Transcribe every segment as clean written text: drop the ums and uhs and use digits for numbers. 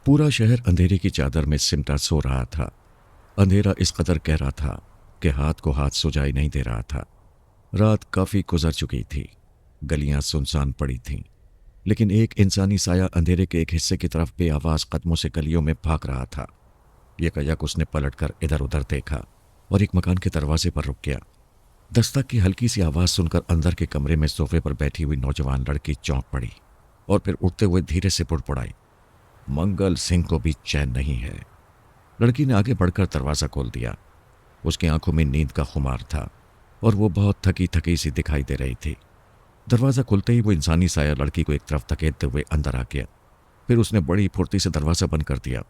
पूरा शहर अंधेरे की चादर में सिमटा सो रहा था। अंधेरा इस कदर गहरा था कि हाथ को हाथ सुझाई नहीं दे रहा था। रात काफी गुजर चुकी थी। गलियां सुनसान पड़ी थीं, लेकिन एक इंसानी साया अंधेरे के एक हिस्से की तरफ बेआवाज कदमों से गलियों में भाग रहा था। यकायक उसने पलटकर इधर उधर देखा और एक मकान के दरवाजे पर रुक गया। दस्तक की हल्की सी आवाज सुनकर अंदर के कमरे में सोफे पर बैठी हुई नौजवान लड़की चौंक पड़ी और फिर उठते हुए धीरे से बुड़बुड़ाई, मंगल सिंह को भी चैन नहीं है। लड़की ने आगे बढ़कर दरवाजा खोल दिया। उसकी आंखों में नींद का खुमार था और वो बहुत थकी थकी सी दिखाई दे रही थी। दरवाजा खुलते ही वो इंसानी साया लड़की को एक तरफ धकेलते हुए अंदर आ गया। फिर उसने बड़ी फुर्ती से दरवाजा बंद कर दिया।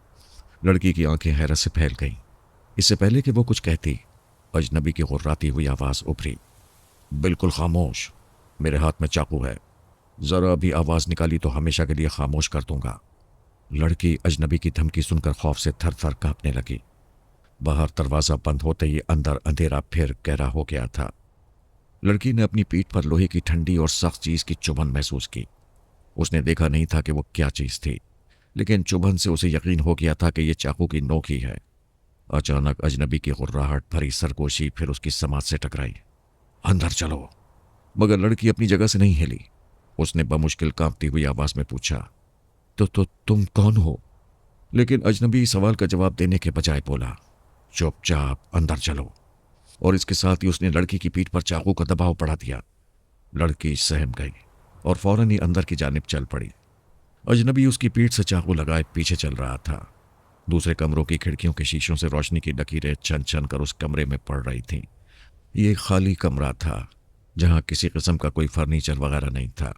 लड़की की आंखें हैरत से फैल गईं। इससे पहले कि वो कुछ कहती, अजनबी की गुर्राती हुई आवाज उभरी, बिल्कुल खामोश, मेरे हाथ में चाकू है, जरा भी आवाज निकाली तो हमेशा के लिए खामोश कर दूंगा। लड़की अजनबी की धमकी सुनकर खौफ से थर थर कांपने लगी। बाहर दरवाजा बंद होते ही अंदर अंधेरा फिर गहरा हो गया था। लड़की ने अपनी पीठ पर लोहे की ठंडी और सख्त चीज की चुभन महसूस की। उसने देखा नहीं था कि वो क्या चीज थी, लेकिन चुभन से उसे यकीन हो गया था कि यह चाकू की नोक ही है। अचानक अजनबी की गुर्राहट भरी सरगोशी फिर उसकी समाज से टकराई, अंदर चलो। मगर लड़की अपनी जगह से नहीं हिली। उसने बमुश्किल कांपती हुई आवाज में पूछा, तो तुम कौन हो? लेकिन अजनबी सवाल का जवाब देने के बजाय बोला, चुपचाप अंदर चलो। और इसके साथ ही उसने लड़की की पीठ पर चाकू का दबाव बढ़ा दिया। लड़की सहम गई और फौरन ही अंदर की जानिब चल पड़ी। अजनबी उसकी पीठ से चाकू लगाए पीछे चल रहा था। दूसरे कमरों की खिड़कियों के शीशों से रोशनी की लकीरें छन छन कर उस कमरे में पड़ रही थीं। ये खाली कमरा था जहां किसी किस्म का कोई फर्नीचर वगैरह नहीं था।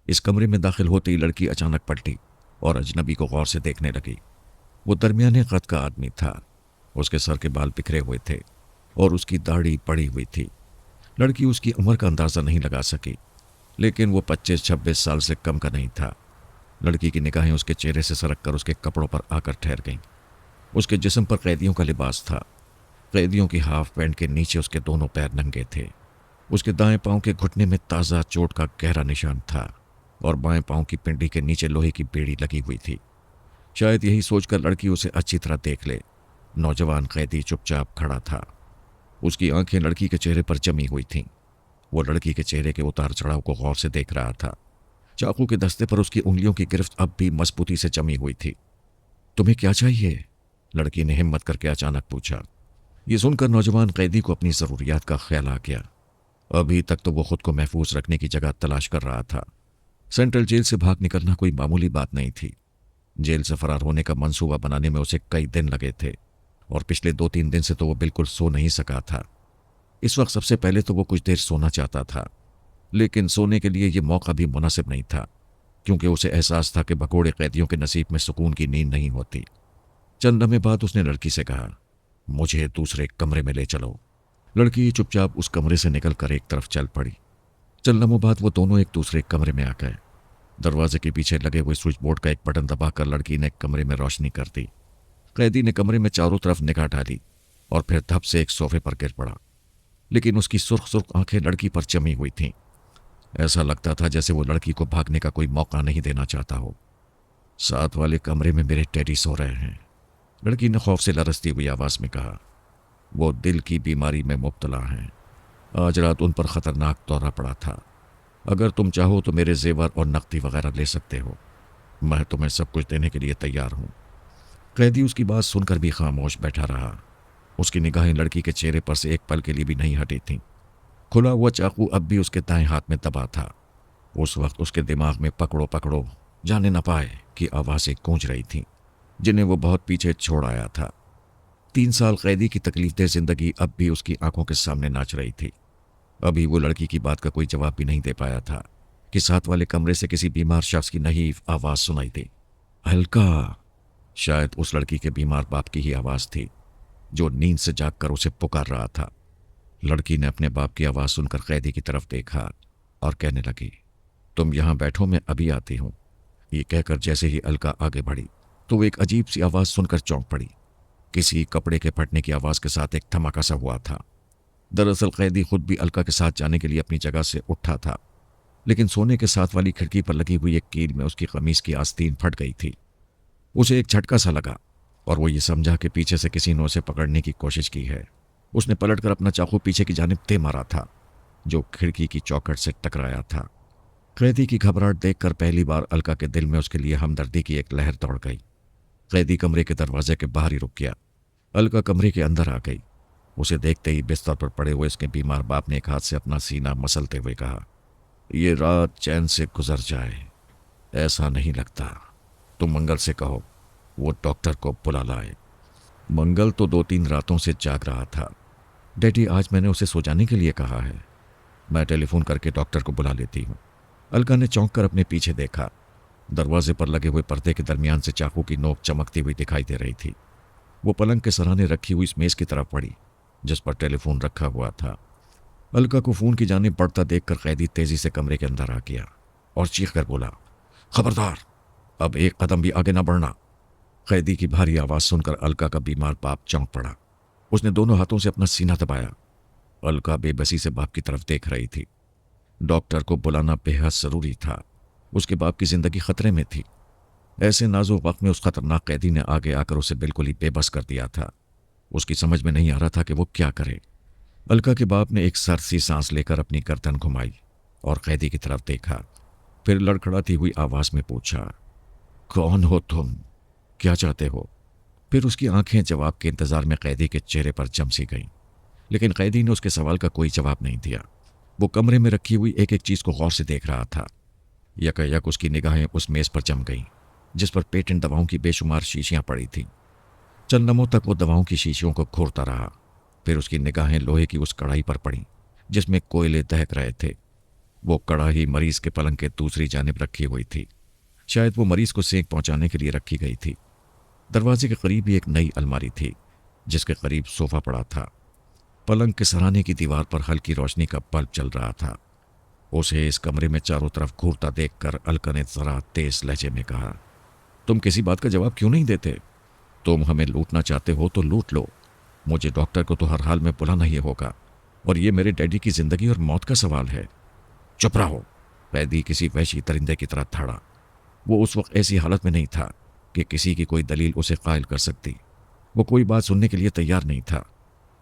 इस कमरे में दाखिल होते ही लड़की अचानक पलटी और अजनबी को गौर से देखने लगी। वो दरमियाने कद का आदमी था। उसके सर के बाल बिखरे हुए थे और उसकी दाढ़ी पड़ी हुई थी। लड़की उसकी उम्र का अंदाजा नहीं लगा सकी, लेकिन वो 25-26 साल से कम का नहीं था। लड़की की निगाहें उसके चेहरे से सरक कर उसके कपड़ों पर आकर ठहर गईं। उसके जिस्म पर कैदियों का लिबास था। कैदियों की हाफ पैंट के नीचे उसके दोनों पैर नंगे थे। उसके दाएं पांव के घुटने में ताज़ा चोट का गहरा निशान था और बाएं पांव की पिंडी के नीचे लोहे की बेड़ी लगी हुई थी। शायद यही सोचकर लड़की उसे अच्छी तरह देख ले। नौजवान कैदी चुपचाप खड़ा था। उसकी आंखें लड़की के चेहरे पर जमी हुई थीं। वो लड़की के चेहरे के उतार चढ़ाव को गौर से देख रहा था। चाकू के दस्ते पर उसकी उंगलियों की गिरफ्त अब भी मजबूती से जमी हुई थी। तुम्हें क्या चाहिए? लड़की ने हिम्मत करके अचानक पूछा। ये सुनकर नौजवान कैदी को अपनी जरूरियात का ख्याल आ गया। अभी तक तो वो खुद को महफूज रखने की जगह तलाश कर रहा था। सेंट्रल जेल से भाग निकलना कोई मामूली बात नहीं थी। जेल से फरार होने का मंसूबा बनाने में उसे कई दिन लगे थे और पिछले 2-3 दिन से तो वो बिल्कुल सो नहीं सका था। इस वक्त सबसे पहले तो वो कुछ देर सोना चाहता था, लेकिन सोने के लिए ये मौका भी मुनासिब नहीं था, क्योंकि उसे एहसास था कि भगोड़े कैदियों के नसीब में सुकून की नींद नहीं होती। चंद लम्हे बाद उसने लड़की से कहा, मुझे दूसरे कमरे में ले चलो। लड़की चुपचाप उस कमरे से निकलकर एक तरफ चल पड़ी। चंद लम्हों बाद वो दोनों एक दूसरे कमरे में आ गए। दरवाजे के पीछे लगे हुए स्विच बोर्ड का एक बटन दबाकर लड़की ने कमरे में रोशनी कर दी। कैदी ने कमरे में चारों तरफ निगाह डाली और फिर धप से एक सोफे पर गिर पड़ा। लेकिन उसकी सुर्ख सुर्ख आंखें लड़की पर जमी हुई थीं। ऐसा लगता था जैसे वो लड़की को भागने का कोई मौका नहीं देना चाहता हो। साथ वाले कमरे में मेरे टैडी सो रहे हैं, लड़की ने खौफ से लरसती हुई आवाज में कहा। वो दिल की बीमारी में मुब्तला हैं। आज रात उन पर खतरनाक दौरा पड़ा था। अगर तुम चाहो तो मेरे जेवर और नकदी वगैरह ले सकते हो। मैं तुम्हें सब कुछ देने के लिए तैयार हूं। कैदी उसकी बात सुनकर भी खामोश बैठा रहा। उसकी निगाहें लड़की के चेहरे पर से एक पल के लिए भी नहीं हटी थीं। खुला हुआ चाकू अब भी उसके दाएं हाथ में दबा था। उस वक्त उसके दिमाग में पकड़ो पकड़ो जाने न पाए कि आवाजें गूंज रही थीं, जिन्हें वो बहुत पीछे छोड़ आया था। 3 साल कैदी की तकलीफदेह जिंदगी अब भी उसकी आंखों के सामने नाच रही थी। अभी वो लड़की की बात का कोई जवाब भी नहीं दे पाया था कि साथ वाले कमरे से किसी बीमार शख्स की नहीफ आवाज सुनाई दी, हल्का। शायद उस लड़की के बीमार बाप की ही आवाज थी, जो नींद से जागकर उसे पुकार रहा था। लड़की ने अपने बाप की आवाज सुनकर कैदी की तरफ देखा और कहने लगी, तुम यहां बैठो, मैं अभी आती हूं। ये कहकर जैसे ही अलका आगे बढ़ी तो वो एक अजीब सी आवाज सुनकर चौंक पड़ी। किसी कपड़े के फटने की आवाज के साथ एक धमाका सा हुआ था। दरअसल कैदी खुद भी अलका के साथ जाने के लिए अपनी जगह से उठा था, लेकिन सोने के साथ वाली खिड़की पर लगी हुई एक कील में उसकी कमीज की आस्तीन फट गई थी। उसे एक झटका सा लगा और वो ये समझा कि पीछे से किसी ने उसे पकड़ने की कोशिश की है। उसने पलटकर अपना चाकू पीछे की जानिब दे मारा था, जो खिड़की की चौखट से टकराया था। कैदी की घबराहट देखकर पहली बार अलका के दिल में उसके लिए हमदर्दी की एक लहर दौड़ गई। कैदी कमरे के दरवाजे के बाहर ही रुक गया। अलका कमरे के अंदर आ गई। उसे देखते ही बिस्तर पर पड़े हुए उसके बीमार बाप ने एक हाथ से अपना सीना मसलते हुए कहा, ये रात चैन से गुजर जाए, ऐसा नहीं लगता। तुम मंगल से कहो वो डॉक्टर को बुला लाए। मंगल तो 2-3 रातों से जाग रहा था। डैडी, आज मैंने उसे सो जाने के लिए कहा है। मैं टेलीफोन करके डॉक्टर को बुला लेती हूँ। अलका ने चौंक कर अपने पीछे देखा। दरवाजे पर लगे हुए पर्दे के दरमियान से चाकू की नोक चमकती हुई दिखाई दे रही थी। वो पलंग के सराहने रखी हुई इस मेज की तरफ पड़ी जिस पर टेलीफोन रखा हुआ था। अलका को फोन की जानिब बढ़ता देखकर कैदी तेजी से कमरे के अंदर आ गया और चीख कर बोला, खबरदार, अब एक कदम भी आगे ना बढ़ना। कैदी की भारी आवाज सुनकर अलका का बीमार बाप चौंक पड़ा। उसने दोनों हाथों से अपना सीना दबाया। अलका बेबसी से बाप की तरफ देख रही थी। डॉक्टर को बुलाना बेहद जरूरी था। उसके बाप की जिंदगी खतरे में थी। ऐसे नाजुक वक्त में उस खतरनाक कैदी ने आगे आकर उसे बिल्कुल ही बेबस कर दिया था। उसकी समझ में नहीं आ रहा था कि वो क्या करे। अलका के बाप ने एक सरसी सांस लेकर अपनी गर्दन घुमाई और कैदी की तरफ देखा। फिर लड़खड़ाती हुई आवाज में पूछा, कौन हो तुम, क्या चाहते हो? फिर उसकी आंखें जवाब के इंतजार में कैदी के चेहरे पर जमसी गईं, लेकिन कैदी ने उसके सवाल का कोई जवाब नहीं दिया। वो कमरे में रखी हुई एक एक चीज को गौर से देख रहा था। यकायक उसकी निगाहें उस मेज पर जम गईं जिस पर पेटेंट दवाओं की बेशुमार शीशियां पड़ी थीं। चंद लम्हों तक वो दवाओं की शीशियों को घूरता रहा। फिर उसकी निगाहें लोहे की उस कढ़ाई पर पड़ीं जिसमें कोयले दहक रहे थे। वो कढ़ाई मरीज के पलंग के दूसरी जानिब रखी हुई थी। शायद वो मरीज को सेंक पहुंचाने के लिए रखी गई थी। दरवाजे के करीब ही एक नई अलमारी थी जिसके करीब सोफा पड़ा था। पलंग के सराहने की दीवार पर हल्की रोशनी का बल्ब चल रहा था। उसे इस कमरे में चारों तरफ घूरता देखकर अलका ने जरा तेज लहजे में कहा, तुम किसी बात का जवाब क्यों नहीं देते? तुम हमें लूटना चाहते हो तो लूट लो। मुझे डॉक्टर को तो हर हाल में बुलाना ही होगा और ये मेरे डैडी की जिंदगी और मौत का सवाल है। चुप रहो, कैदी किसी वहशी परिंदे की तरह ठाड़ा। वो उस वक्त ऐसी हालत में नहीं था कि किसी की कोई दलील उसे कायल कर सकती। वो कोई बात सुनने के लिए तैयार नहीं था।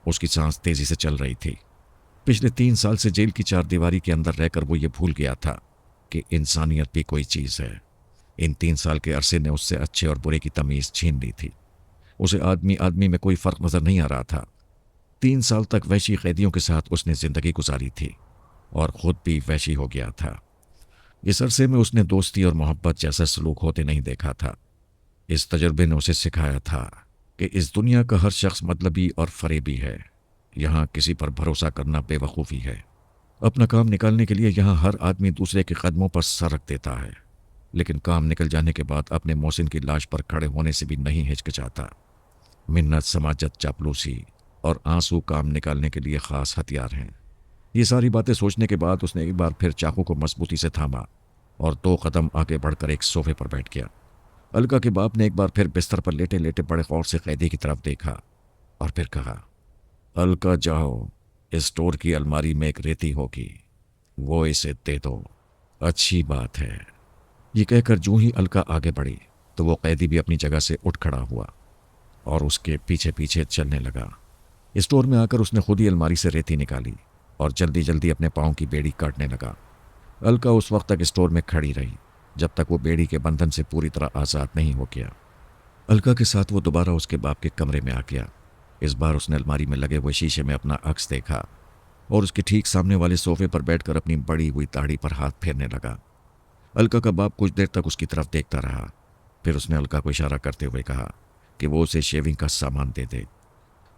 उसकी सांस तेजी से चल रही थी। पिछले 3 साल से जेल की चारदीवारी के अंदर रहकर वो ये भूल गया था कि इंसानियत भी कोई चीज है। इन 3 साल के अरसे ने उससे अच्छे और बुरे की तमीज छीन ली थी। उसे आदमी आदमी में कोई फर्क नजर नहीं आ रहा था। 3 साल तक वैशी कैदियों के साथ उसने जिंदगी गुजारी थी और खुद भी वैशी हो गया था। इस अरसे में उसने दोस्ती और मोहब्बत जैसा सलूक होते नहीं देखा था। इस तजुर्बे ने उसे सिखाया था कि इस दुनिया का हर शख्स मतलबी और फरेबी है। यहाँ किसी पर भरोसा करना बेवकूफ़ी है। अपना काम निकालने के लिए यहाँ हर आदमी दूसरे के कदमों पर सर रख देता है, लेकिन काम निकल जाने के बाद अपने मोहसिन की लाश पर खड़े होने से भी नहीं हिचकिचाता। मिन्नत, समाजत, चापलूसी और आंसू काम निकालने के लिए ख़ास हथियार हैं। ये सारी बातें सोचने के बाद उसने एक बार फिर चाकू को मजबूती से थामा और 2 कदम आगे बढ़कर एक सोफे पर बैठ गया। अलका के बाप ने एक बार फिर बिस्तर पर लेटे लेटे बड़े गौर से कैदी की तरफ देखा और फिर कहा, अलका जाओ, इस स्टोर की अलमारी में एक रेती होगी, वो इसे दे दो। अच्छी बात है। ये कहकर जूं ही अलका आगे बढ़ी तो वो कैदी भी अपनी जगह से उठ खड़ा हुआ और उसके पीछे पीछे चलने लगा। स्टोर में आकर उसने खुद ही अलमारी से रेती निकाली और जल्दी जल्दी अपने पाँव की बेड़ी काटने लगा। अलका उस वक्त तक स्टोर में खड़ी रही जब तक वो बेड़ी के बंधन से पूरी तरह आज़ाद नहीं हो गया। अलका के साथ वो दोबारा उसके बाप के कमरे में आ गया। इस बार उसने अलमारी में लगे हुए शीशे में अपना अक्स देखा और उसके ठीक सामने वाले सोफे पर बैठकर अपनी बड़ी हुई दाढ़ी पर हाथ फेरने लगा। अलका का बाप कुछ देर तक उसकी तरफ देखता रहा। फिर उसने अलका को इशारा करते हुए कहा कि वो उसे शेविंग का सामान दे दे।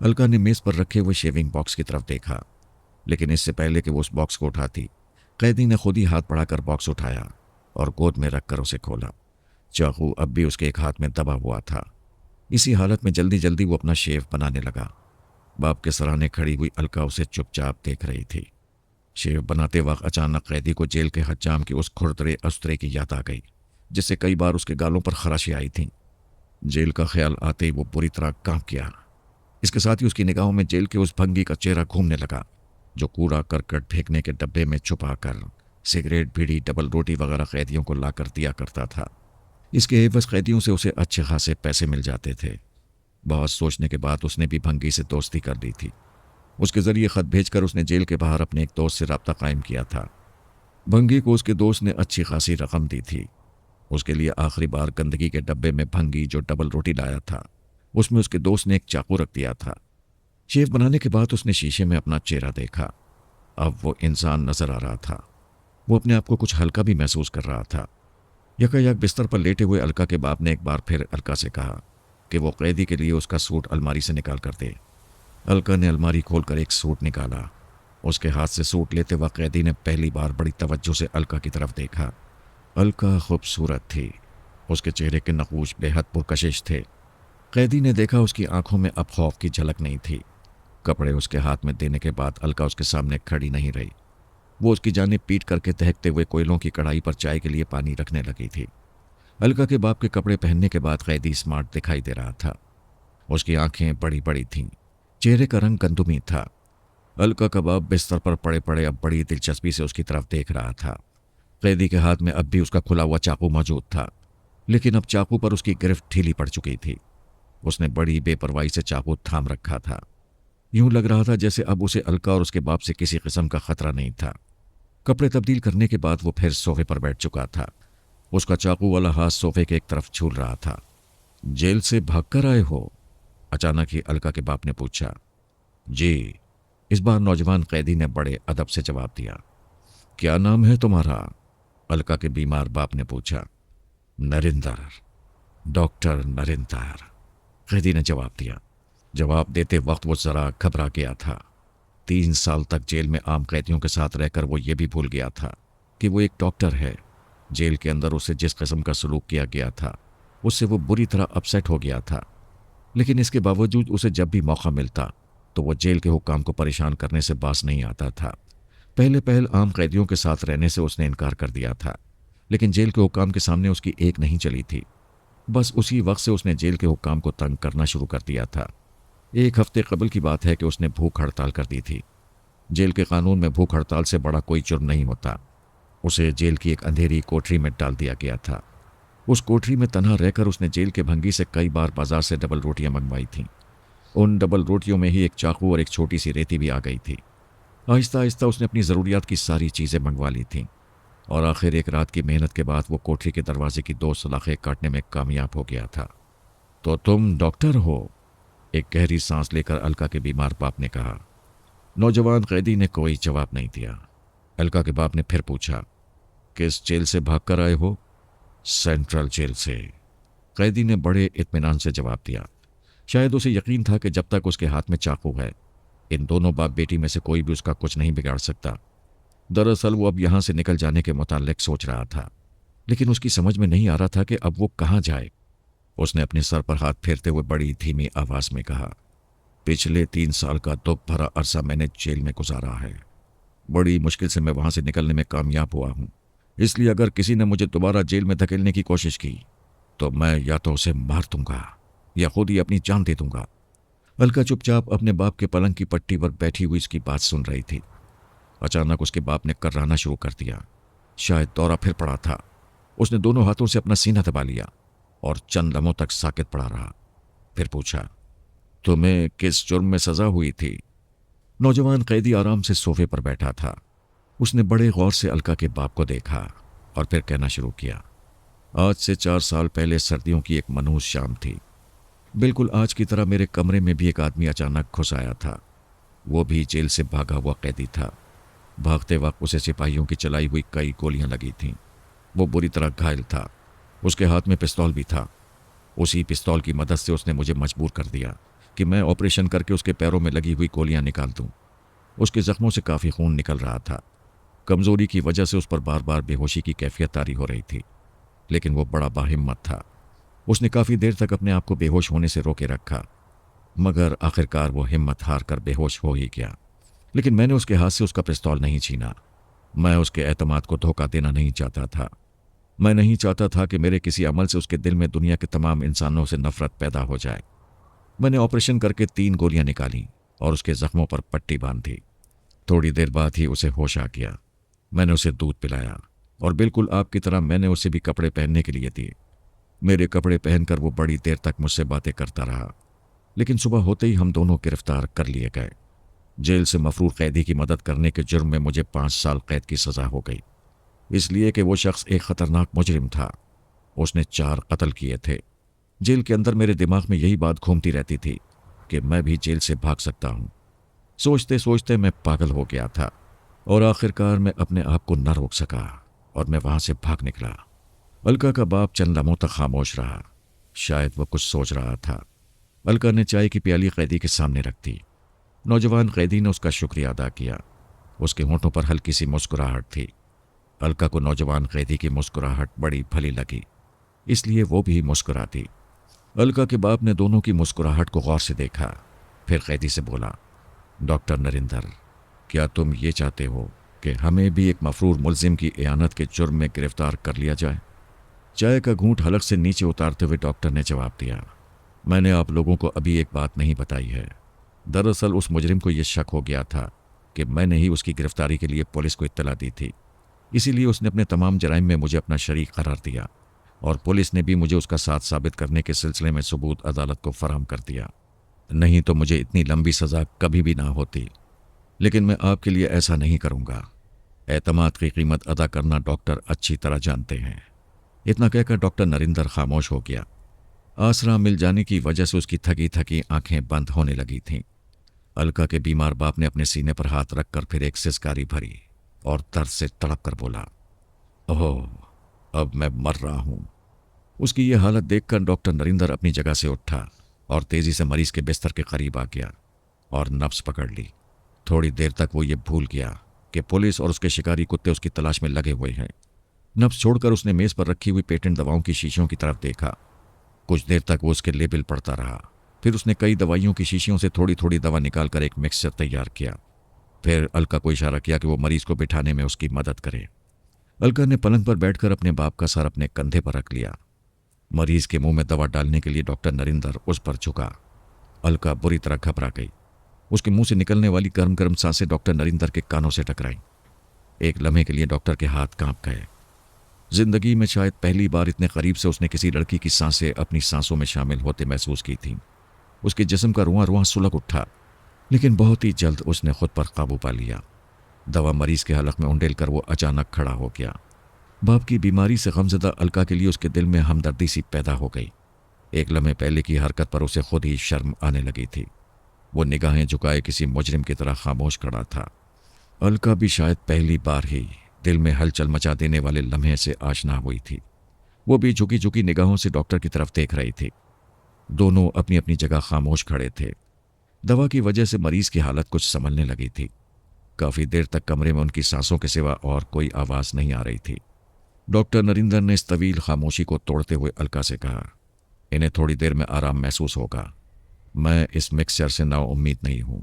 अलका ने मेज पर रखे हुए शेविंग बॉक्स की तरफ देखा, लेकिन इससे पहले कि वो उस बॉक्स को उठाती, कैदी ने खुद ही हाथ बढ़ाकर बॉक्स उठाया और गोद में रखकर उसे खोला। चाकू अब भी उसके एक हाथ में दबा हुआ था। इसी हालत में जल्दी जल्दी वो अपना शेव बनाने लगा। बाप के सराहने खड़ी हुई अलका उसे चुपचाप देख रही थी। शेव बनाते वक्त अचानक कैदी को जेल के हज्जाम की उस खुरदरे अस्तरे की याद आ गई जिससे कई बार उसके गालों पर खराशी आई थी। जेल का ख्याल आते ही वो बुरी तरह कांप गया। इसके साथ ही उसकी निगाहों में जेल के उस भंगी का चेहरा घूमने लगा जो कूड़ा करकट फेंकने के डब्बे में छुपा कर सिगरेट, बीड़ी, डबल रोटी वगैरह कैदियों को लाकर दिया करता था। इसके एवज कैदियों से उसे अच्छे खासे पैसे मिल जाते थे। बहुत सोचने के बाद उसने भी भंगी से दोस्ती कर ली थी। उसके जरिए खत भेजकर उसने जेल के बाहर अपने एक दोस्त से रब्ता कायम किया था। भंगी को उसके दोस्त ने अच्छी खासी रकम दी थी। उसके लिए आखिरी बार गंदगी के डब्बे में भंगी जो डबल रोटी लाया था, उसमें उसके दोस्त ने एक चाकू रख दिया था। शेव बनाने के बाद उसने शीशे में अपना चेहरा देखा। अब वो इंसान नजर आ रहा था। वो अपने आप को कुछ हल्का भी महसूस कर रहा था। यकायक बिस्तर पर लेटे हुए अलका के बाप ने एक बार फिर अलका से कहा कि वो कैदी के लिए उसका सूट अलमारी से निकाल कर दे। अलका ने अलमारी खोलकर एक सूट निकाला। उसके हाथ से सूट लेते वक्त कैदी ने पहली बार बड़ी तवज्जो से अलका की तरफ देखा। अलका खूबसूरत थी। उसके चेहरे के नकूश बेहद पुरकशिश थे। कैदी ने देखा उसकी आंखों में अब खौफ की झलक नहीं थी। कपड़े उसके हाथ में देने के बाद अलका उसके सामने खड़ी नहीं रही। वो उसकी जानिब पीट करके दहकते हुए कोयलों की कढ़ाई पर चाय के लिए पानी रखने लगी थी। अलका के बाप के कपड़े पहनने के बाद कैदी स्मार्ट दिखाई दे रहा था। उसकी आंखें बड़ी बड़ी थीं। चेहरे का रंग गंदुमी था। अलका का बाप बिस्तर पर पड़े पड़े अब बड़ी दिलचस्पी से उसकी तरफ देख रहा था। कैदी के हाथ में अब भी उसका खुला हुआ चाकू मौजूद था, लेकिन अब चाकू पर उसकी गिरफ्त ढीली पड़ चुकी थी। उसने बड़ी बेपरवाही से चाकू थाम रखा था। यूं लग रहा था जैसे अब उसे अलका और उसके बाप से किसी किस्म का खतरा नहीं था। कपड़े तब्दील करने के बाद वो फिर सोफे पर बैठ चुका था। उसका चाकू वाला हाथ सोफे के एक तरफ झूल रहा था। जेल से भागकर आए हो? अचानक ही अलका के बाप ने पूछा। जी। इस बार नौजवान कैदी ने बड़े अदब से जवाब दिया। क्या नाम है तुम्हारा? अलका के बीमार बाप ने पूछा। नरिंदर, डॉक्टर नरिंदर, कैदी ने जवाब दिया। जवाब देते वक्त वो जरा घबरा गया था। 3 साल तक जेल में आम कैदियों के साथ रहकर वो ये भी भूल गया था कि वो एक डॉक्टर है। जेल के अंदर उसे जिस किस्म का सलूक किया गया था, उससे वो बुरी तरह अपसेट हो गया था। लेकिन इसके बावजूद उसे जब भी मौका मिलता तो वो जेल के हुक्काम को परेशान करने से बास नहीं आता था। पहले पहल आम कैदियों के साथ रहने से उसने इनकार कर दिया था, लेकिन जेल के हुक्काम के सामने उसकी एक नहीं चली थी। बस उसी वक्त से उसने जेल के हुक्काम को तंग करना शुरू कर दिया था। 1 हफ्ते कबल की बात है कि उसने भूख हड़ताल कर दी थी। जेल के कानून में भूख हड़ताल से बड़ा कोई जुर्म नहीं होता। उसे जेल की एक अंधेरी कोठरी में डाल दिया गया था। उस कोठरी में तन्हा रहकर उसने जेल के भंगी से कई बार बाजार से डबल रोटियां मंगवाई थीं। उन डबल रोटियों में ही एक चाकू और एक छोटी सी रेती भी आ गई थी। आहिस्ता आहिस्ता उसने अपनी ज़रूरियात की सारी चीज़ें मंगवा ली थीं और आखिर एक रात की मेहनत के बाद वो कोठरी के दरवाजे की 2 सलाखें काटने में कामयाब हो गया था। तो तुम डॉक्टर हो? एक गहरी सांस लेकर अलका के बीमार बाप ने कहा। नौजवान कैदी ने कोई जवाब नहीं दिया। अलका के बाप ने फिर पूछा, किस जेल से भागकर आए हो? सेंट्रल जेल से, कैदी ने बड़े इत्मीनान से जवाब दिया। शायद उसे यकीन था कि जब तक उसके हाथ में चाकू है, इन दोनों बाप बेटी में से कोई भी उसका कुछ नहीं बिगाड़ सकता। दरअसल वो अब यहां से निकल जाने के मुताल्लिक सोच रहा था, लेकिन उसकी समझ में नहीं आ रहा था कि अब वो कहाँ जाए। उसने अपने सर पर हाथ फेरते हुए बड़ी धीमी आवाज में कहा, पिछले 3 साल का दुख भरा अरसा मैंने जेल में गुजारा है। बड़ी मुश्किल से मैं वहां से निकलने में कामयाब हुआ हूं। इसलिए अगर किसी ने मुझे दोबारा जेल में धकेलने की कोशिश की तो मैं या तो उसे मार दूंगा या खुद ही अपनी जान दे दूंगा। अलका चुपचाप अपने बाप के पलंग की पट्टी पर बैठी हुई इसकी बात सुन रही थी। अचानक उसके बाप ने कर्राना शुरू कर दिया। शायद दौरा फिर पड़ा था। उसने दोनों हाथों से अपना सीना दबा लिया और चंद लम्हों तक साकित पड़ा रहा। फिर पूछा, तुम्हें किस जुर्म में सजा हुई थी? नौजवान कैदी आराम से सोफे पर बैठा था। उसने बड़े गौर से अलका के बाप को देखा और फिर कहना शुरू किया। आज से 4 साल पहले सर्दियों की एक मनहूस शाम थी। बिल्कुल आज की तरह मेरे कमरे में भी एक आदमी अचानक घुस आया था। वो भी जेल से भागा हुआ कैदी था। भागते वक्त उसे सिपाहियों की चलाई हुई कई गोलियां लगी थीं। वो बुरी तरह घायल था। उसके हाथ में पिस्तौल भी था। उसी पिस्तौल की मदद से उसने मुझे मजबूर कर दिया कि मैं ऑपरेशन करके उसके पैरों में लगी हुई गोलियां निकाल दूं। उसके जख्मों से काफ़ी खून निकल रहा था। कमज़ोरी की वजह से उस पर बार बार बेहोशी की कैफियत तारी हो रही थी, लेकिन वो बड़ा बाहिम्मत था। उसने काफ़ी देर तक अपने आप को बेहोश होने से रोके रखा, मगर आखिरकार वो हिम्मत हार कर बेहोश हो ही गया। लेकिन मैंने उसके हाथ से उसका पिस्तौल नहीं छीना। मैं उसके एतमाद को धोखा देना नहीं चाहता था। मैं नहीं चाहता था कि मेरे किसी अमल से उसके दिल में दुनिया के तमाम इंसानों से नफरत पैदा हो जाए। मैंने ऑपरेशन करके 3 गोलियां निकाली और उसके जख्मों पर पट्टी बांधी। थोड़ी देर बाद ही उसे होश आ गया। मैंने उसे दूध पिलाया और बिल्कुल आपकी तरह मैंने उसे भी कपड़े पहनने के लिए दिए। मेरे कपड़े पहनकर वो बड़ी देर तक मुझसे बातें करता रहा, लेकिन सुबह होते ही हम दोनों गिरफ्तार कर लिए गए। जेल से मफरूर कैदी की मदद करने के जुर्म में मुझे 5 साल कैद की सजा हो गई, इसलिए कि वो शख्स एक खतरनाक मुजरिम था। उसने 4 कत्ल किए थे। जेल के अंदर मेरे दिमाग में यही बात घूमती रहती थी कि मैं भी जेल से भाग सकता हूँ। सोचते सोचते मैं पागल हो गया था और आखिरकार मैं अपने आप को न रोक सका और मैं वहां से भाग निकला। अलका का बाप चंद लम्हों तक खामोश रहा। शायद वो कुछ सोच रहा था। अलका ने चाय की प्याली कैदी के सामने रख दी। नौजवान कैदी ने उसका शुक्रिया अदा किया। उसके होंठों पर हल्की सी मुस्कुराहट थी। अलका को नौजवान कैदी की मुस्कुराहट बड़ी भली लगी, इसलिए वो भी मुस्कुरा दी। अलका के बाप ने दोनों की मुस्कुराहट को गौर से देखा, फिर कैदी से बोला, डॉक्टर नरिंदर, क्या तुम ये चाहते हो कि हमें भी एक मफरूर मुल्जिम की एयानत के जुर्म में गिरफ्तार कर लिया जाए? चाय का घूंट हलक से नीचे उतारते हुए डॉक्टर ने जवाब दिया, मैंने आप लोगों को अभी एक बात नहीं बताई है। दरअसल उस मुजरिम को यह शक हो गया था कि मैंने ही उसकी गिरफ्तारी के लिए पुलिस को इत्तला दी थी, इसीलिए उसने अपने तमाम जराइम में मुझे अपना शरीक करार दिया और पुलिस ने भी मुझे उसका साथ साबित करने के सिलसिले में सबूत अदालत को फराहम कर दिया। नहीं तो मुझे इतनी लंबी सज़ा कभी भी ना होती। लेकिन मैं आपके लिए ऐसा नहीं करूँगा। एतमाद की कीमत अदा करना डॉक्टर अच्छी तरह जानते हैं। इतना कहकर डॉक्टर नरिंदर खामोश हो गया। आसरा मिल जाने की वजह से उसकी थकी थकी आंखें बंद होने लगी थीं। अलका के बीमार बाप ने अपने सीने पर हाथ रखकर फिर एक सिसकारी भरी और दर्द से तड़प कर बोला, ओह, अब मैं मर रहा हूं। उसकी यह हालत देखकर डॉक्टर नरिंदर अपनी जगह से उठा और तेजी से मरीज के बिस्तर के करीब आ गया और नब्ज पकड़ ली। थोड़ी देर तक वो ये भूल गया कि पुलिस और उसके शिकारी कुत्ते उसकी तलाश में लगे हुए हैं। नब्ज छोड़कर उसने मेज पर रखी हुई पेटेंट दवाओं की शीशियों की तरफ देखा। कुछ देर तक वो उसके लेबल पढ़ता रहा। फिर उसने कई दवाइयों की शीशियों से थोड़ी थोड़ी दवा निकालकर एक मिक्सचर तैयार किया। फिर अलका को इशारा किया कि वो मरीज को बिठाने में उसकी मदद करे। अलका ने पलंग पर बैठकर अपने बाप का सर अपने कंधे पर रख लिया। मरीज के मुंह में दवा डालने के लिए डॉक्टर नरिंदर उस पर झुका। अलका बुरी तरह घबरा गई। उसके मुंह से निकलने वाली गर्म गर्म सांसें डॉक्टर नरिंदर के कानों से टकराईं। एक लम्हे के लिए डॉक्टर के हाथ कांप गए। जिंदगी में शायद पहली बार इतने करीब से उसने किसी लड़की की सांसें अपनी सांसों में शामिल होते महसूस की थीं। उसके जिस्म का रुआं रुआं सुलग उठा, लेकिन बहुत ही जल्द उसने खुद पर काबू पा लिया। दवा मरीज के हलक में उंडेल कर वो अचानक खड़ा हो गया। बाप की बीमारी से गमजदा अलका के लिए उसके दिल में हमदर्दी सी पैदा हो गई। एक लम्हे पहले की हरकत पर उसे खुद ही शर्म आने लगी थी। वो निगाहें झुकाए किसी मुजरिम की तरह खामोश खड़ा था। अलका भी शायद पहली बार ही दिल में हलचल मचा देने वाले लम्हे से आशना हुई थी। वो भी झुकी झुकी निगाहों से डॉक्टर की तरफ देख रही थी। दोनों अपनी अपनी जगह खामोश खड़े थे। दवा की वजह से मरीज की हालत कुछ संभलने लगी थी। काफी देर तक कमरे में उनकी सांसों के सिवा और कोई आवाज नहीं आ रही थी। डॉक्टर नरिंदर ने इस तवील खामोशी को तोड़ते हुए अलका से कहा, इन्हें थोड़ी देर में आराम महसूस होगा। मैं इस मिक्सचर से नाउम्मीद नहीं हूं।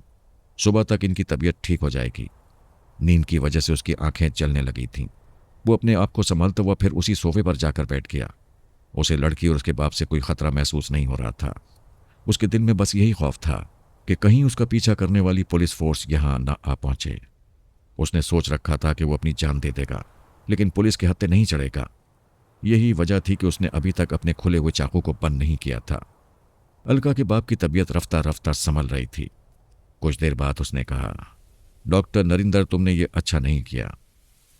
सुबह तक इनकी तबीयत ठीक हो जाएगी। नींद की वजह से उसकी आंखें जलने लगी थीं। वो अपने आप को संभालता हुआ फिर उसी सोफे पर जाकर बैठ गया। उसे लड़की और उसके बाप से कोई खतरा महसूस नहीं हो रहा था। उसके दिल में बस यही खौफ था कि कहीं उसका पीछा करने वाली पुलिस फोर्स यहां न आ पहुंचे। उसने सोच रखा था कि वो अपनी जान दे देगा, लेकिन पुलिस के हत्थे नहीं चढ़ेगा। यही वजह थी कि उसने अभी तक अपने खुले हुए चाकू को बंद नहीं किया था। अलका के बाप की तबीयत रफ्ता रफ्ता संभल रही थी। कुछ देर बाद उसने कहा, डॉक्टर नरिंदर, तुमने ये अच्छा नहीं किया।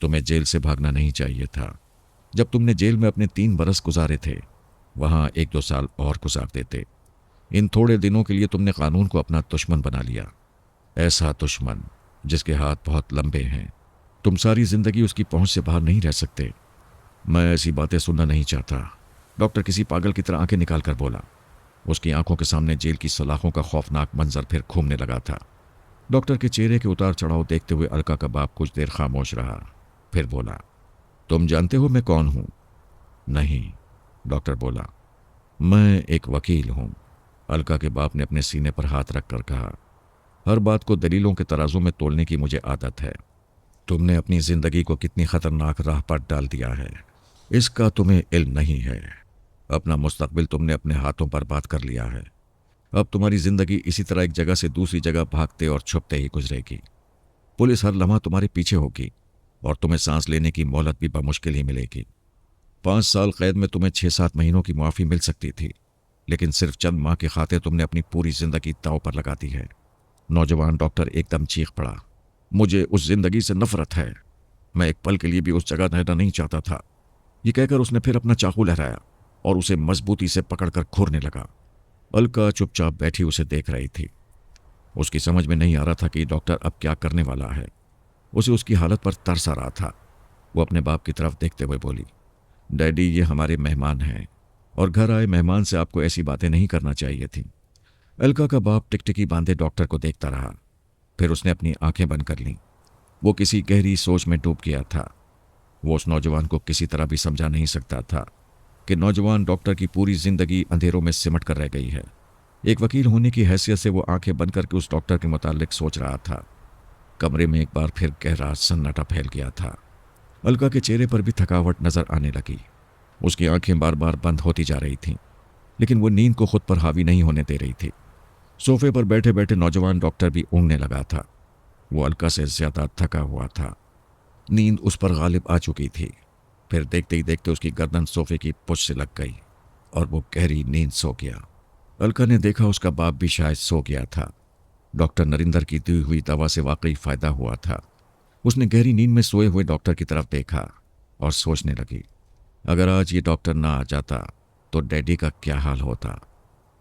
तुम्हें जेल से भागना नहीं चाहिए था। जब तुमने जेल में अपने 3 बरस गुजारे थे, वहां 1-2 साल और गुजार देते। इन थोड़े दिनों के लिए तुमने कानून को अपना दुश्मन बना लिया। ऐसा दुश्मन जिसके हाथ बहुत लंबे हैं। तुम सारी जिंदगी उसकी पहुंच से बाहर नहीं रह सकते। मैं ऐसी बातें सुनना नहीं चाहता। डॉक्टर किसी पागल की तरह आंखें निकाल कर बोला। उसकी आंखों के सामने जेल की सलाखों का खौफनाक मंजर फिर घूमने लगा था। डॉक्टर के चेहरे के उतार चढ़ाव देखते हुए अलका का बाप कुछ देर खामोश रहा, फिर बोला, तुम जानते हो मैं कौन हूं? नहीं, डॉक्टर बोला, मैं एक वकील हूं। अलका के बाप ने अपने सीने पर हाथ रखकर कहा, हर बात को दलीलों के तराजू में तोलने की मुझे आदत है। तुमने अपनी जिंदगी को कितनी खतरनाक राह पर डाल दिया है, इसका तुम्हें इल्म नहीं है। अपना मुस्तकबिल तुमने अपने हाथों पर बात कर लिया है। अब तुम्हारी जिंदगी इसी तरह एक जगह से दूसरी जगह भागते और छुपते ही गुजरेगी। पुलिस हर लम्हा तुम्हारे पीछे होगी और तुम्हें सांस लेने की मोहलत भी बमुश्किल ही मिलेगी। 5 साल कैद में तुम्हें 6-7 महीनों की मुआफ़ी मिल सकती थी, लेकिन सिर्फ चंद माह की खातिर तुमने अपनी पूरी जिंदगी दांव पर लगा दी है। नौजवान डॉक्टर एकदम चीख पड़ा। मुझे उस जिंदगी से नफरत है। मैं एक पल के लिए भी उस जगह रहना नहीं चाहता था। ये कहकर उसने फिर अपना चाकू लहराया और उसे मजबूती से पकड़कर घूरने लगा। अलका चुपचाप बैठी उसे देख रही थी। उसकी समझ में नहीं आ रहा था कि डॉक्टर अब क्या करने वाला है। उसे उसकी हालत पर तरस आ रहा था। वो अपने बाप की तरफ देखते हुए बोली, डैडी, ये हमारे मेहमान हैं और घर आए मेहमान से आपको ऐसी बातें नहीं करना चाहिए थी। अलका का बाप टिकटिकी बांधे डॉक्टर को देखता रहा। फिर उसने अपनी आंखें बंद कर लीं। वो किसी गहरी सोच में डूब गया था। वो उस नौजवान को किसी तरह भी समझा नहीं सकता था कि नौजवान डॉक्टर की पूरी जिंदगी अंधेरों में सिमट कर रह गई है। एक वकील होने की हैसियत से वो आंखें बंद करके उस डॉक्टर के मुतालिक सोच रहा था। कमरे में एक बार फिर गहरा सन्नाटा फैल गया था। अलका के चेहरे पर भी थकावट नजर आने लगी। उसकी आंखें बार बार बंद होती जा रही थीं, लेकिन वो नींद को खुद पर हावी नहीं होने दे रही थी। सोफे पर बैठे बैठे नौजवान डॉक्टर भी ऊँघने लगा था। वो अलका से ज्यादा थका हुआ था। नींद उस पर गालिब आ चुकी थी। फिर देखते ही देखते उसकी गर्दन सोफे की पुश से लग गई और वो गहरी नींद सो गया। अलका ने देखा उसका बाप भी शायद सो गया था। डॉक्टर नरिंदर की दी हुई दवा से वाकई फायदा हुआ था। उसने गहरी नींद में सोए हुए डॉक्टर की तरफ देखा और सोचने लगी, अगर आज ये डॉक्टर ना आ जाता तो डैडी का क्या हाल होता।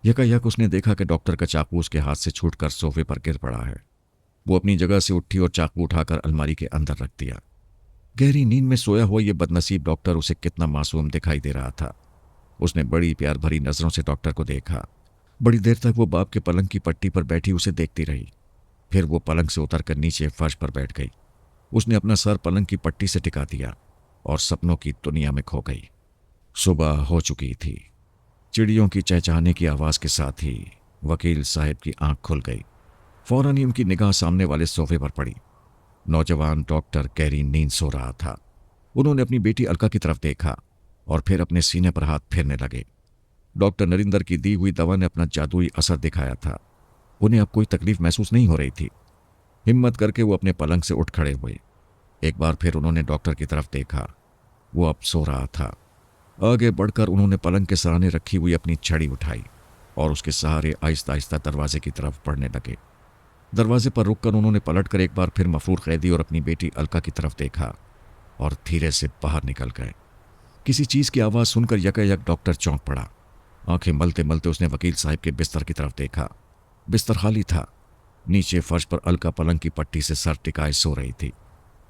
यकायक उसने देखा कि डॉक्टर का चाकू उसके हाथ से छूटकर सोफे पर गिर पड़ा है। वो अपनी जगह से उठी और चाकू उठाकर अलमारी के अंदर रख दिया। गहरी नींद में सोया हुआ ये बदनसीब डॉक्टर उसे कितना मासूम दिखाई दे रहा था। उसने बड़ी प्यार भरी नजरों से डॉक्टर को देखा। बड़ी देर तक वो बाप के पलंग की पट्टी पर बैठी उसे देखती रही। फिर वो पलंग से उतरकर नीचे फर्श पर बैठ गई। उसने अपना सर पलंग की पट्टी से टिका दिया और सपनों की दुनिया में खो गई। सुबह हो चुकी थी। चिड़ियों की चहचहाने की आवाज के साथ ही वकील साहब की आंख खुल गई। फौरन ही उनकी निगाह सामने वाले सोफे पर पड़ी। नौजवान डॉक्टर गहरी नींद सो रहा था। उन्होंने अपनी बेटी अलका की तरफ देखा और फिर अपने सीने पर हाथ फेरने लगे। डॉक्टर नरिंदर की दी हुई दवा ने अपना जादुई असर दिखाया था। उन्हें अब कोई तकलीफ महसूस नहीं हो रही थी। हिम्मत करके वो अपने पलंग से उठ खड़े हुए। एक बार फिर उन्होंने डॉक्टर की तरफ देखा। वो अब सो रहा था। आगे बढ़कर उन्होंने पलंग के सहारे रखी हुई अपनी छड़ी उठाई और उसके सहारे आहिस्ता आहिस्ता दरवाजे की तरफ बढ़ने लगे। दरवाजे पर रुककर उन्होंने पलटकर एक बार फिर मफरूर कैदी और अपनी बेटी अलका की तरफ देखा और धीरे से बाहर निकल गए। किसी चीज की आवाज सुनकर यकायक डॉक्टर चौंक पड़ा। आंखें मलते मलते उसने वकील साहब के बिस्तर की तरफ देखा। बिस्तर खाली था। नीचे फर्श पर अलका पलंग की पट्टी से सर टिकाए सो रही थी।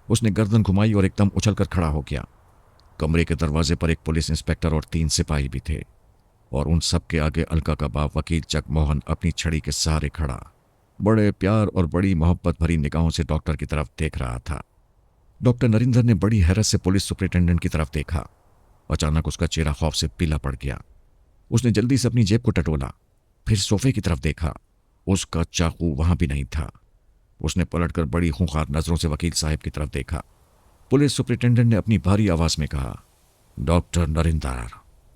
उसने गर्दन घुमाई और एकदम उछलकर खड़ा हो गया। कमरे के दरवाजे पर एक पुलिस इंस्पेक्टर और 3 सिपाही भी थे और उन सब के आगे अलका का बाप वकील जगमोहन अपनी छड़ी के सहारे खड़ा बड़े प्यार और बड़ी मोहब्बत भरी निगाहों से डॉक्टर की तरफ देख रहा था। डॉक्टर नरिंदर ने बड़ी हैरत से पुलिस सुपरिटेंडेंट की तरफ देखा। अचानक उसका चेहरा खौफ से पीला पड़ गया। उसने जल्दी से अपनी जेब को टटोला, फिर सोफे की तरफ देखा। उसका चाकू वहां भी नहीं था। उसने पलटकर बड़ी खूंखार नजरों से वकील साहब की तरफ देखा। पुलिस सुपरिटेंडेंट ने अपनी भारी आवाज में कहा, डॉक्टर नरिंदर,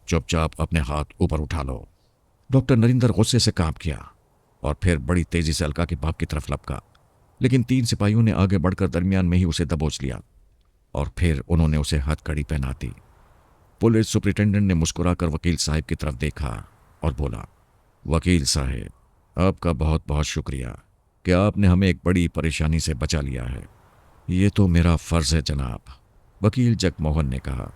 चुपचाप अपने हाथ ऊपर उठा लो। डॉक्टर नरिंदर गुस्से से कांप गया और फिर बड़ी तेजी से अलका के बाप की तरफ लपका, लेकिन 3 सिपाहियों ने आगे बढ़कर दरमियान में ही उसे दबोच लिया और फिर उन्होंने उसे हथकड़ी पहना दी। पुलिस सुपरिटेंडेंट ने मुस्कुराकर वकील साहब की तरफ देखा और बोला, वकील साहब, आपका बहुत बहुत शुक्रिया कि आपने हमें एक बड़ी परेशानी से बचा लिया है। ये तो मेरा फर्ज है जनाब, वकील जगमोहन ने कहा,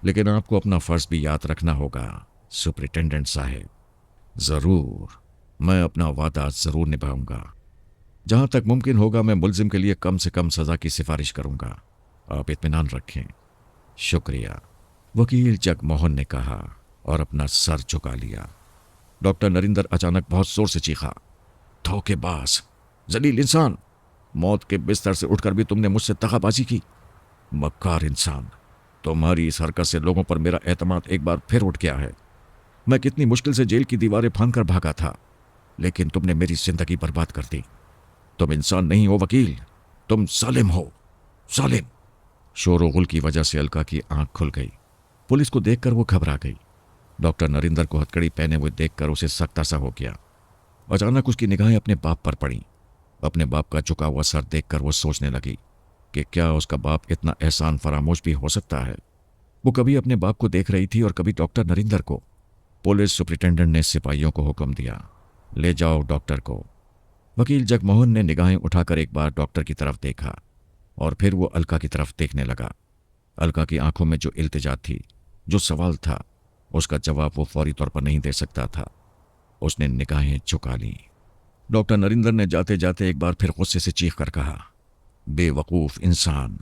लेकिन आपको अपना फर्ज भी याद रखना होगा सुपरिटेंडेंट साहब। जरूर, मैं अपना वादा जरूर निभाऊंगा। जहां तक मुमकिन होगा मैं मुलजिम के लिए कम से कम सजा की सिफारिश करूंगा। आप इत्मीनान रखें। शुक्रिया, वकील जगमोहन ने कहा और अपना सर झुका लिया। डॉक्टर नरिंदर अचानक बहुत जोर से चीखा, धोखेबाज, जलील इंसान, मौत के बिस्तर से उठकर भी तुमने मुझसे दगाबाजी की। मक्कार इंसान, तुम्हारी इस हरकत से लोगों पर मेरा एतमाद एक बार फिर उठ गया है। मैं कितनी मुश्किल से जेल की दीवारें फांदकर भागा था, लेकिन तुमने मेरी जिंदगी बर्बाद कर दी। तुम इंसान नहीं हो वकील, तुम जालिम हो, जालिम। शोर-ओ-गुल की वजह से अलका की आंख खुल गई। पुलिस को देखकर वो घबरा गई। डॉक्टर नरिंदर को हथकड़ी पहने हुए देखकर उसे सख्त सा हो गया। अचानक उसकी निगाहें अपने बाप पर पड़ी। अपने बाप का झुका हुआ सर देखकर वो सोचने लगी कि क्या उसका बाप इतना एहसान फरामोश भी हो सकता है। वो कभी अपने बाप को देख रही थी और कभी डॉक्टर नरिंदर को। पुलिस सुपरिटेंडेंट ने सिपाहियों को हुक्म दिया, ले जाओ डॉक्टर को। वकील जगमोहन ने निगाहें उठाकर एक बार डॉक्टर की तरफ देखा और फिर वो अलका की तरफ देखने लगा। अलका की आंखों में जो इल्तिजा थी, जो सवाल था, उसका जवाब वो फौरी तौर पर नहीं दे सकता था। उसने निगाहें झुका लीं। डॉक्टर नरिंदर ने जाते जाते एक बार फिर गुस्से से चीख कर कहा, बेवकूफ इंसान,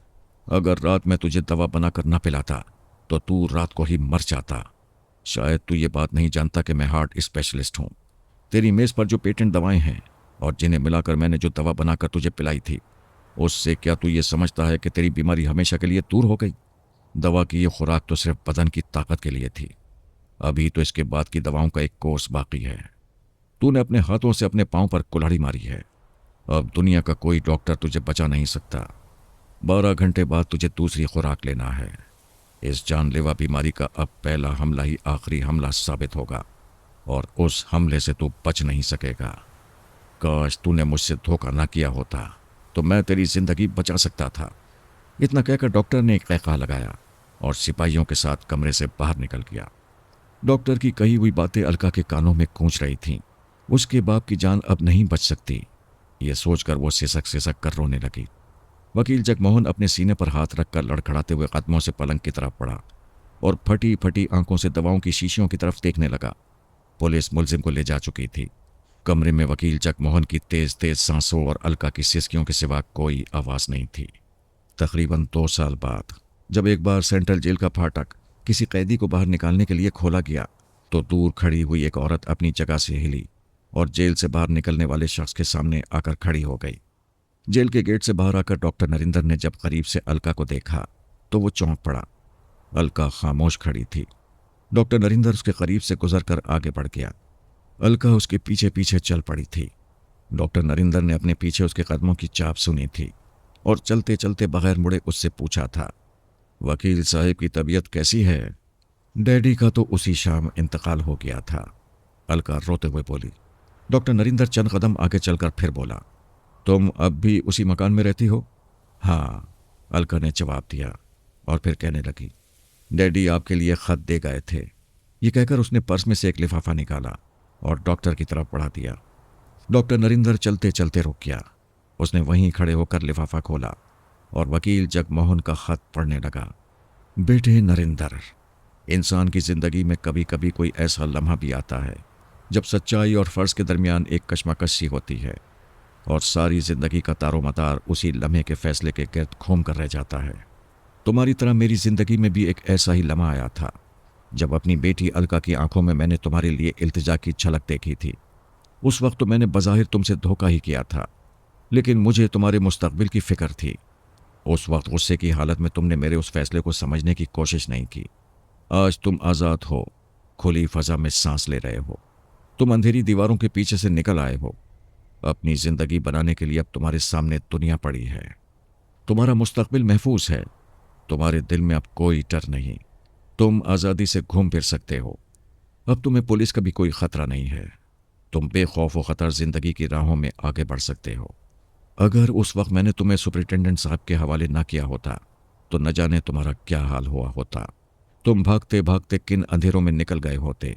अगर रात में तुझे दवा बनाकर न पिलाता तो तू रात को ही मर जाता। शायद तू ये बात नहीं जानता कि मैं हार्ट स्पेशलिस्ट हूं। तेरी मेज पर जो पेटेंट दवाएं हैं और जिन्हें मिलाकर मैंने जो दवा बनाकर तुझे पिलाई थी, उससे क्या तू ये समझता है कि तेरी बीमारी हमेशा के लिए दूर हो गई? दवा की ये खुराक तो सिर्फ बदन की ताकत के लिए थी। अभी तो इसके बाद की दवाओं का एक कोर्स बाकी है। तूने अपने हाथों से अपने पांव पर कुल्हाड़ी मारी है। अब दुनिया का कोई डॉक्टर तुझे बचा नहीं सकता। 12 घंटे बाद तुझे दूसरी खुराक लेना है। इस जानलेवा बीमारी का अब पहला हमला ही आखिरी हमला साबित होगा और उस हमले से तू बच नहीं सकेगा। काश तूने मुझसे धोखा ना किया होता तो मैं तेरी जिंदगी बचा सकता था। इतना कहकर डॉक्टर ने एक कहका लगाया और सिपाहियों के साथ कमरे से बाहर निकल गया। डॉक्टर की कही हुई बातें अलका के कानों में गूंज रही थीं। उसके बाप की जान अब नहीं बच सकती, ये सोचकर वो सिसक सिसक कर रोने लगी। वकील जगमोहन अपने सीने पर हाथ रखकर लड़खड़ाते हुए कदमों से पलंग की तरफ बढ़ा और फटी फटी आंखों से दवाओं की शीशियों की तरफ देखने लगा। पुलिस मुलजिम को ले जा चुकी थी। कमरे में वकील जगमोहन की तेज तेज सांसों और अलका की सिसकियों के सिवा कोई आवाज नहीं थी। तकरीबन 2 साल बाद जब एक बार सेंट्रल जेल का फाटक किसी कैदी को बाहर निकालने के लिए खोला गया तो दूर खड़ी हुई एक औरत अपनी जगह से हिली और जेल से बाहर निकलने वाले शख्स के सामने आकर खड़ी हो गई। जेल के गेट से बाहर आकर डॉक्टर नरिंदर ने जब करीब से अलका को देखा तो वो चौंक पड़ा। अलका खामोश खड़ी थी। डॉक्टर नरिंदर उसके करीब से गुजरकर आगे बढ़ गया। अलका उसके पीछे पीछे चल पड़ी थी। डॉक्टर नरिंदर ने अपने पीछे उसके कदमों की चाप सुनी थी और चलते चलते बगैर मुड़े उससे पूछा था, वकील साहब की तबीयत कैसी है? डैडी का तो उसी शाम इंतकाल हो गया था, अलका रोते हुए बोली। डॉक्टर नरिंदर चंद कदम आगे चलकर फिर बोला, तुम अब भी उसी मकान में रहती हो? हाँ, अलका ने जवाब दिया और फिर कहने लगी, डैडी आपके लिए खत दे गए थे। ये कहकर उसने पर्स में से एक लिफाफा निकाला और डॉक्टर की तरफ बढ़ा दिया। डॉक्टर नरिंदर चलते चलते रुक गया। उसने वहीं खड़े होकर लिफाफा खोला और वकील जगमोहन का खत पढ़ने लगा। बेटे नरिंदर, इंसान की जिंदगी में कभी कभी कोई ऐसा लम्हा भी आता है जब सच्चाई और फर्ज के दरमियान एक कशमकश सी होती है और सारी जिंदगी का तारोमदार उसी लम्हे के फैसले के गिर्द घूम कर रह जाता है। तुम्हारी तरह मेरी जिंदगी में भी एक ऐसा ही लम्हा आया था जब अपनी बेटी अलका की आंखों में मैंने तुम्हारे लिए इल्तिजा की झलक देखी थी। उस वक्त तो मैंने बज़ाहिर तुमसे धोखा ही किया था, लेकिन मुझे तुम्हारे मुस्तकबिल की फिक्र थी। उस वक्त गुस्से की हालत में तुमने मेरे उस फैसले को समझने की कोशिश नहीं की। आज तुम आज़ाद हो, खुली फजा में सांस ले रहे हो। तुम अंधेरी दीवारों के पीछे से निकल आए हो। अपनी जिंदगी बनाने के लिए अब तुम्हारे सामने दुनिया पड़ी है। तुम्हारा मुस्तकबिल महफूज है। तुम्हारे दिल में अब कोई डर नहीं। तुम आज़ादी से घूम फिर सकते हो। अब तुम्हें पुलिस का भी कोई खतरा नहीं है। तुम बेखौफ व खतर जिंदगी की राहों में आगे बढ़ सकते हो। अगर उस वक्त मैंने तुम्हें सुपरिटेंडेंट साहब के हवाले ना किया होता तो न जाने तुम्हारा क्या हाल हुआ होता। तुम भागते भागते किन अंधेरों में निकल गए होते।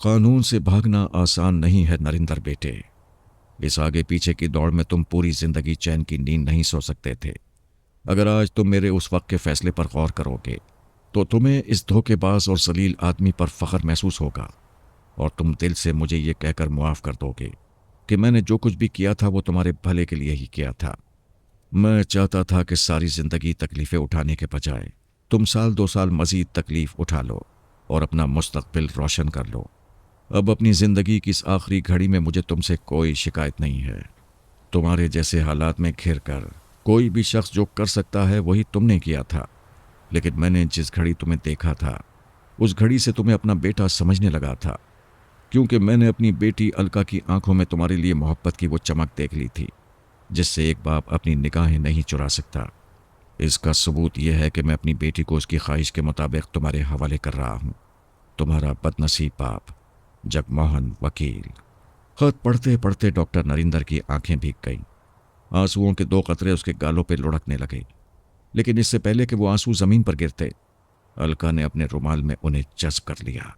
कानून से भागना आसान नहीं है नरिंदर बेटे। इस आगे पीछे की दौड़ में तुम पूरी जिंदगी चैन की नींद नहीं सो सकते थे। अगर आज तुम मेरे उस वक्त के फैसले पर गौर करोगे तो तुम्हें इस धोखेबाज और जलील आदमी पर फख्र महसूस होगा और तुम दिल से मुझे ये कहकर मुआफ़ कर दोगे कि मैंने जो कुछ भी किया था वो तुम्हारे भले के लिए ही किया था। मैं चाहता था कि सारी ज़िंदगी तकलीफ़ें उठाने के बजाय तुम 1-2 साल मज़ीद तकलीफ़ उठा लो और अपना मुस्तकबिल रोशन कर लो। अब अपनी ज़िंदगी की इस आखिरी घड़ी में मुझे तुमसे कोई शिकायत नहीं है। तुम्हारे जैसे हालात में घिर कर कोई भी शख्स जो कर सकता है वही तुमने किया था, लेकिन मैंने जिस घड़ी तुम्हें देखा था उस घड़ी से तुम्हें अपना बेटा समझने लगा था, क्योंकि मैंने अपनी बेटी अलका की आंखों में तुम्हारे लिए मोहब्बत की वो चमक देख ली थी जिससे एक बाप अपनी निगाहें नहीं चुरा सकता। इसका सबूत यह है कि मैं अपनी बेटी को उसकी ख्वाहिश के मुताबिक तुम्हारे हवाले कर रहा हूँ। तुम्हारा बदनसीब बाप, जगमोहन वकील। खत पढ़ते पढ़ते डॉक्टर नरिंदर की आंखें भीग गईं। आंसुओं के 2 कतरे उसके गालों पर लुढ़कने लगे, लेकिन इससे पहले कि वो आंसू जमीन पर गिरते अलका ने अपने रुमाल में उन्हें जज़्ब कर लिया।